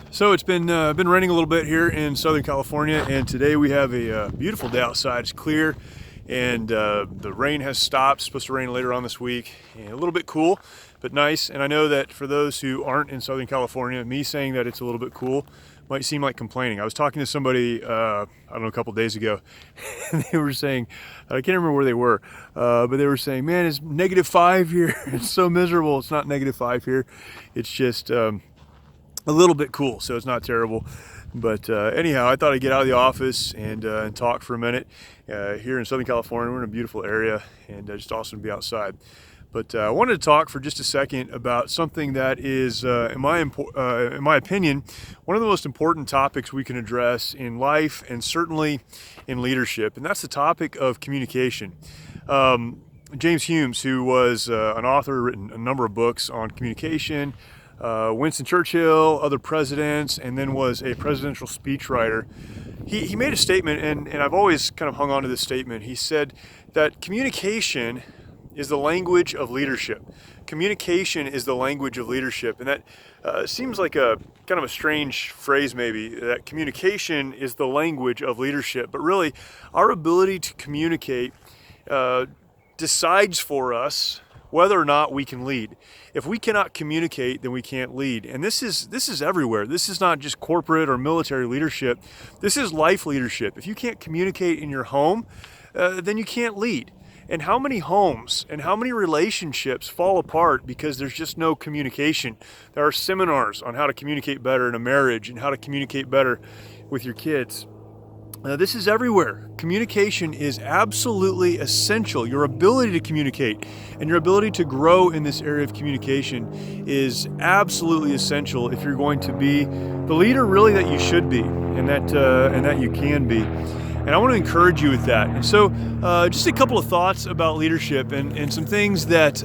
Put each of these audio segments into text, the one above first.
So it's been raining a little bit here in Southern California, and today we have a beautiful day outside. It's clear, and the rain has stopped. It's supposed to rain later on this week, and a little bit cool, but nice. And I know that for those who aren't in Southern California, me saying that it's a little bit cool might seem like complaining. I was talking to somebody, I don't know, a couple days ago, and they were saying, I can't remember where they were, but they were saying, man, it's -5 here. It's so miserable. It's not -5 here. It's just a little bit cool, so it's not terrible. But anyhow, I thought I'd get out of the office and talk for a minute. Here in Southern California, we're in a beautiful area, and just awesome to be outside. But I wanted to talk for just a second about something that is, in my opinion, one of the most important topics we can address in life and certainly in leadership, and that's the topic of communication. James Humes, who was an author, written a number of books on communication, Winston Churchill, other presidents, and then was a presidential speechwriter. He made a statement, and I've always kind of hung on to this statement. He said that communication is the language of leadership. Communication is the language of leadership. And that seems like a kind of a strange phrase maybe, that communication is the language of leadership. But really, our ability to communicate decides for us whether or not we can lead. If we cannot communicate, then we can't lead. And this is everywhere. This is not just corporate or military leadership. This is life leadership. If you can't communicate in your home, then you can't lead. And how many homes and how many relationships fall apart because there's just no communication? There are seminars on how to communicate better in a marriage and how to communicate better with your kids. This is everywhere. Communication is absolutely essential. Your ability to communicate and your ability to grow in this area of communication is absolutely essential if you're going to be the leader really that you should be and that you can be. And I want to encourage you with that. And so just a couple of thoughts about leadership and some things that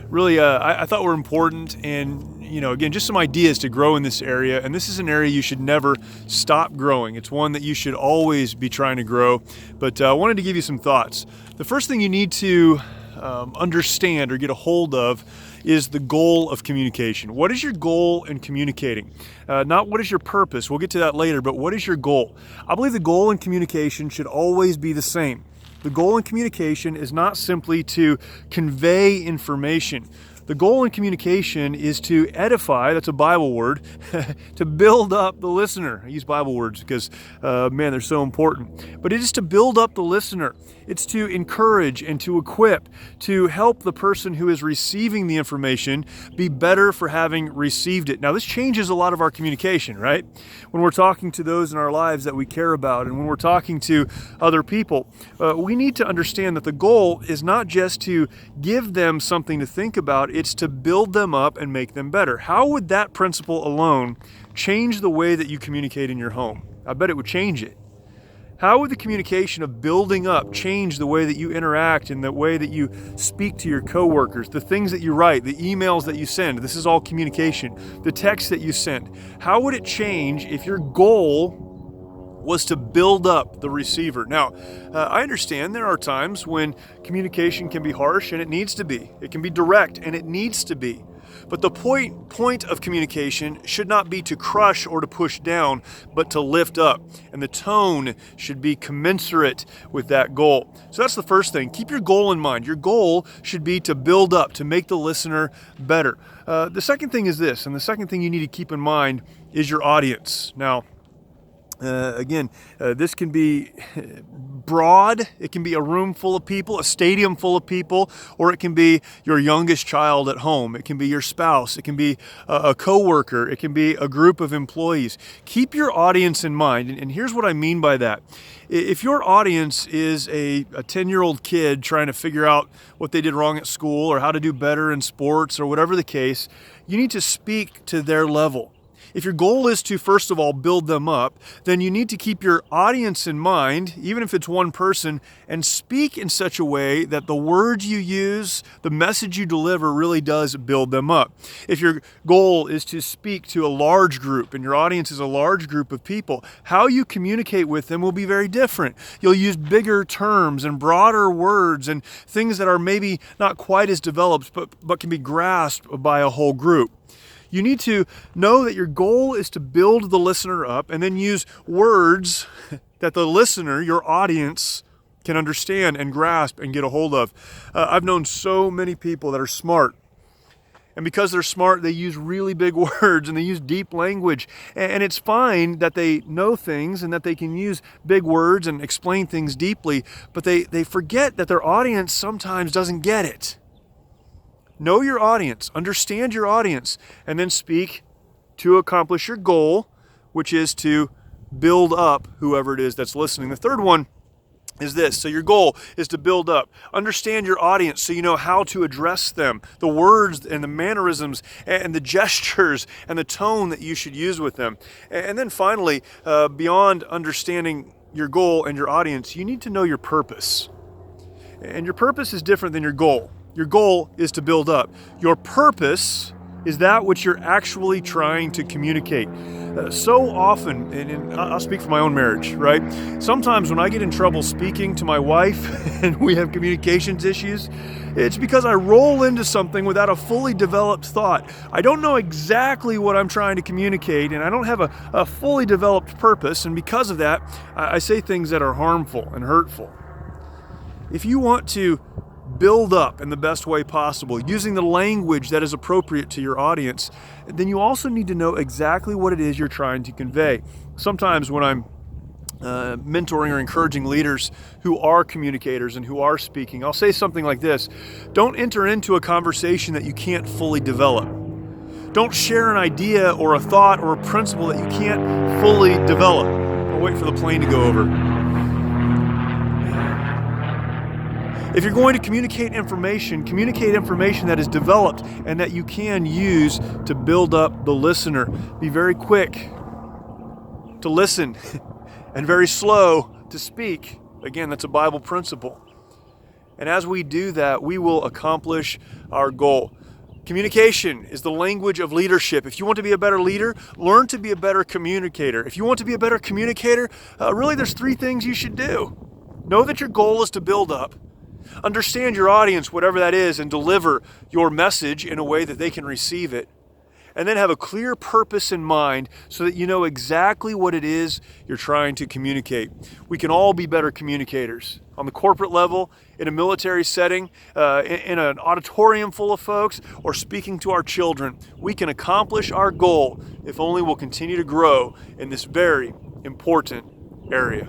really I thought were important, and again, just some ideas to grow in this area. And this is an area you should never stop growing. It's one that you should always be trying to grow. But I wanted to give you some thoughts. The first thing you need to understand or get a hold of is the goal of communication. What is your goal in communicating? Not what is your purpose. We'll get to that later, but what is your goal? I believe the goal in communication should always be the same. The goal in communication is not simply to convey information. The goal in communication is to edify, that's a Bible word, to build up the listener. I use Bible words because, they're so important. But it is to build up the listener. It's to encourage and to equip, to help the person who is receiving the information be better for having received it. Now, this changes a lot of our communication, right? When we're talking to those in our lives that we care about, and when we're talking to other people, we need to understand that the goal is not just to give them something to think about, it's to build them up and make them better. How would that principle alone change the way that you communicate in your home? I bet it would change it. How would the communication of building up change the way that you interact and the way that you speak to your coworkers, the things that you write, the emails that you send? This is all communication. The text that you send. How would it change if your goal was to build up the receiver? Now, I understand there are times when communication can be harsh, and it needs to be. It can be direct, and it needs to be. But the point of communication should not be to crush or to push down, but to lift up. And the tone should be commensurate with that goal. So that's the first thing. Keep your goal in mind. Your goal should be to build up, to make the listener better. The second thing is this, and the second thing you need to keep in mind is your audience. Now, this can be broad. It can be a room full of people, a stadium full of people, or it can be your youngest child at home. It can be your spouse. It can be a coworker. It can be a group of employees. Keep your audience in mind. And here's what I mean by that. If your audience is a 10-year-old kid trying to figure out what they did wrong at school or how to do better in sports or whatever the case, you need to speak to their level. If your goal is to, first of all, build them up, then you need to keep your audience in mind, even if it's one person, and speak in such a way that the words you use, the message you deliver really does build them up. If your goal is to speak to a large group and your audience is a large group of people, how you communicate with them will be very different. You'll use bigger terms and broader words and things that are maybe not quite as developed, but can be grasped by a whole group. You need to know that your goal is to build the listener up and then use words that the listener, your audience, can understand and grasp and get a hold of. I've known so many people that are smart. And because they're smart, they use really big words and they use deep language. And it's fine that they know things and that they can use big words and explain things deeply, but they forget that their audience sometimes doesn't get it. Know your audience, understand your audience, and then speak to accomplish your goal, which is to build up whoever it is that's listening. The third one is this. So your goal is to build up. Understand your audience so you know how to address them, the words and the mannerisms and the gestures and the tone that you should use with them. And then finally, beyond understanding your goal and your audience, you need to know your purpose. And your purpose is different than your goal. Your goal is to build up. Your purpose is that which you're actually trying to communicate. So often, and I'll speak for my own marriage, right? Sometimes when I get in trouble speaking to my wife and we have communications issues, it's because I roll into something without a fully developed thought. I don't know exactly what I'm trying to communicate, and I don't have a fully developed purpose, and because of that, I say things that are harmful and hurtful. If you want to build up in the best way possible, using the language that is appropriate to your audience, then you also need to know exactly what it is you're trying to convey. Sometimes when I'm mentoring or encouraging leaders who are communicators and who are speaking, I'll say something like this: don't enter into a conversation that you can't fully develop. Don't share an idea or a thought or a principle that you can't fully develop. I'll wait for the plane to go over. If you're going to communicate information that is developed and that you can use to build up the listener. Be very quick to listen and very slow to speak. Again, that's a Bible principle. And as we do that, we will accomplish our goal. Communication is the language of leadership. If you want to be a better leader, learn to be a better communicator. If you want to be a better communicator, really there's 3 things you should do. Know that your goal is to build up. Understand your audience, whatever that is, and deliver your message in a way that they can receive it. And then have a clear purpose in mind so that you know exactly what it is you're trying to communicate. We can all be better communicators. On the corporate level, in a military setting, in an auditorium full of folks, or speaking to our children. We can accomplish our goal if only we'll continue to grow in this very important area.